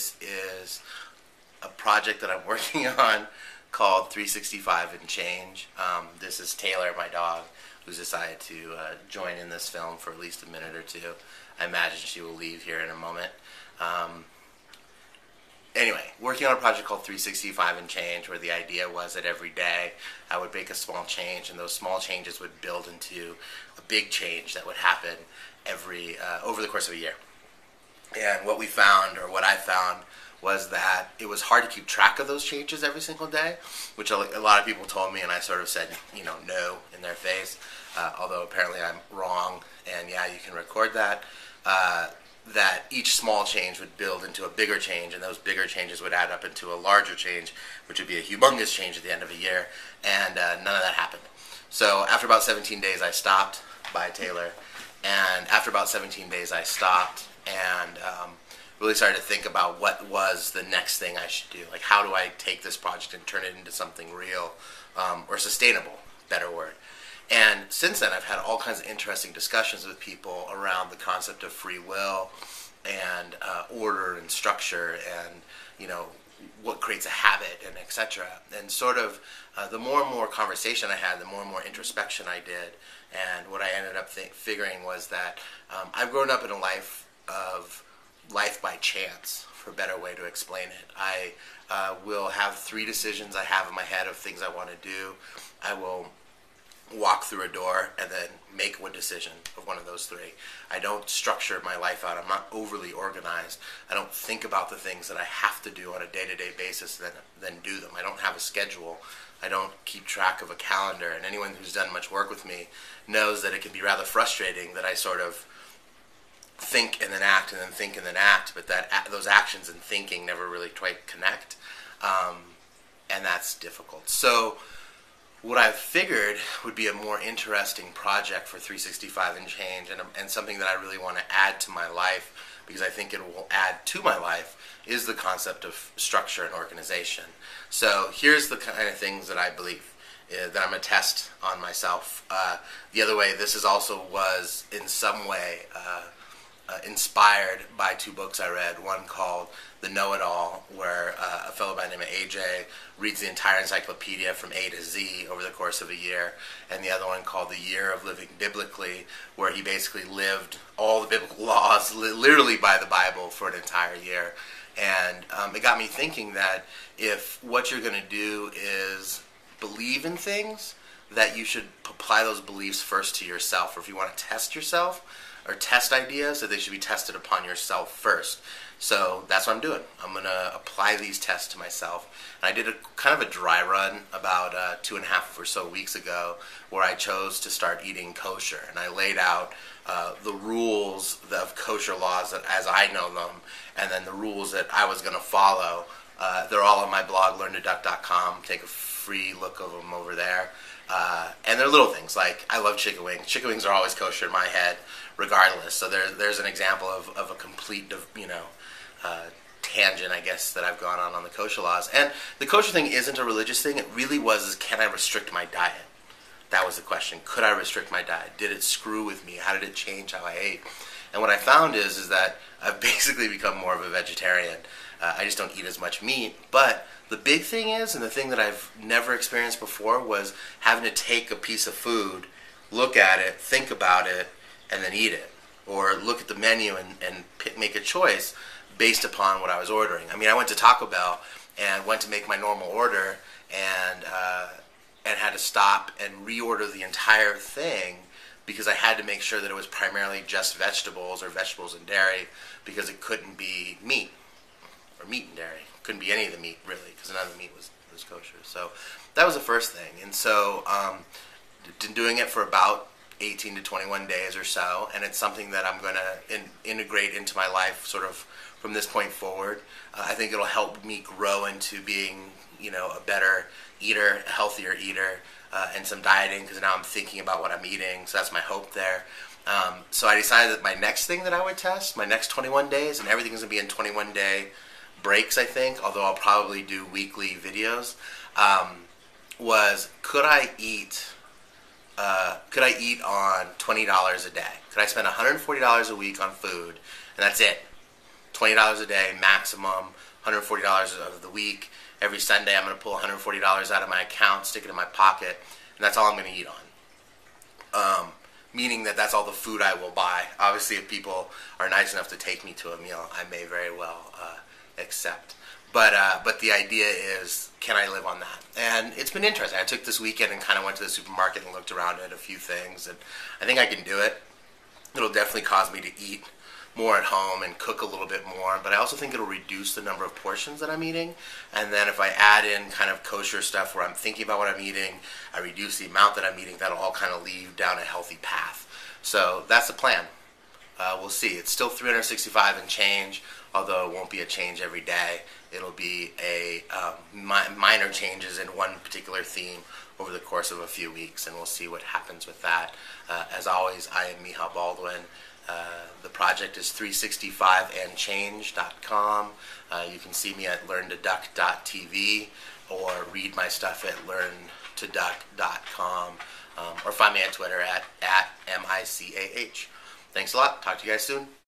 this is a project that I'm working on called 365 and Change. This is Taylor, my dog, who's decided to join in this film for at least a minute or two. I imagine she will leave here in a moment. Anyway, working on a project called 365 and Change, where the idea was that every day I would make a small change, and those small changes would build into a big change that would happen every over the course of a year. And what we found, or what I found, was that it was hard to keep track of those changes every single day, which a lot of people told me, and I sort of said, no in their face, although apparently I'm wrong, and yeah, you can record that. That each small change would build into a bigger change, and those bigger changes would add up into a larger change, which would be a humongous change at the end of a year, and none of that happened. So after about 17 days, I stopped by Taylor, and after about 17 days, I stopped and really started to think about what was the next thing I should do. Like, how do I take this project and turn it into something real or sustainable, better word. And since then, I've had all kinds of interesting discussions with people around the concept of free will and order and structure and, what creates a habit and etc. And sort of the more and more conversation I had, the more and more introspection I did. And what I ended up figuring was that I've grown up in a life of life by chance, for a better way to explain it. I will have 3 decisions I have in my head of things I want to do. I will walk through a door and then make one decision of one of those 3. I don't structure my life out. I'm not overly organized. I don't think about the things that I have to do on a day-to-day basis and then do them. I don't have a schedule. I don't keep track of a calendar. And anyone who's done much work with me knows that it can be rather frustrating that I sort of think and then act and then think and then act, but that those actions and thinking never really quite connect. And that's difficult. So what I've figured would be a more interesting project for 365 and Change, and something that I really want to add to my life, because I think it will add to my life, is the concept of structure and organization. So here's the kind of things that I believe that I'm going to test on myself. The other way, this is also was in some way inspired by 2 books I read. One called The Know-It-All, where a fellow by the name of AJ reads the entire encyclopedia from A to Z over the course of a year, and the other one called The Year of Living Biblically, where he basically lived all the biblical laws literally by the Bible for an entire year. And it got me thinking that if what you're going to do is believe in things, that you should apply those beliefs first to yourself. Or if you want to test yourself or test ideas, that they should be tested upon yourself first. So that's what I'm doing. I'm going to apply these tests to myself. And I did a kind of a dry run about 2.5 or so weeks ago, where I chose to start eating kosher. And I laid out the rules of kosher laws that, as I know them, and then the rules that I was going to follow. They're all on my blog, learntoduck.com. Take a free look of them over there. And they're little things, like I love chicken wings. Chicken wings are always kosher in my head, regardless. So there's an example of a complete, tangent, I guess, that I've gone on the kosher laws. And the kosher thing isn't a religious thing. It really was, can I restrict my diet? That was the question. Could I restrict my diet? Did it screw with me? How did it change how I ate? And what I found is that I've basically become more of a vegetarian. I just don't eat as much meat. But the big thing is, and the thing that I've never experienced before, was having to take a piece of food, look at it, think about it, and then eat it. Or look at the menu and make a choice based upon what I was ordering. I mean, I went to Taco Bell and went to make my normal order and had to stop and reorder the entire thing, because I had to make sure that it was primarily just vegetables or vegetables and dairy, because it couldn't be meat or meat and dairy. It couldn't be any of the meat, really, because none of the meat was kosher. So that was the first thing. And so been doing it for about 18 to 21 days or so, and it's something that I'm going to integrate into my life sort of from this point forward. I think it'll help me grow into being, a better eater, a healthier eater, and some dieting, because now I'm thinking about what I'm eating, so that's my hope there. So I decided that my next thing that I would test, my next 21 days, and everything's going to be in 21-day breaks, I think, although I'll probably do weekly videos, was could I eat on $20 a day? Could I spend $140 a week on food, and that's it? $20 a day maximum, $140 of the week. Every Sunday I'm going to pull $140 out of my account, stick it in my pocket, and that's all I'm going to eat on. Meaning that that's all the food I will buy. Obviously, if people are nice enough to take me to a meal, I may very well accept. But the idea is, can I live on that? And it's been interesting. I took this weekend and kind of went to the supermarket and looked around at a few things, and I think I can do it. It'll definitely cause me to eat more at home and cook a little bit more, but I also think it'll reduce the number of portions that I'm eating. And then if I add in kind of kosher stuff where I'm thinking about what I'm eating, I reduce the amount that I'm eating, that'll all kind of lead down a healthy path. So that's the plan. We'll see. It's still 365 and change, although it won't be a change every day. It'll be a minor changes in one particular theme over the course of a few weeks, and we'll see what happens with that. As always, I am Micah Baldwin. The project is 365andchange.com. You can see me at learntoduck.tv or read my stuff at learntoduck.com, or find me on Twitter at MICAH. Thanks a lot. Talk to you guys soon.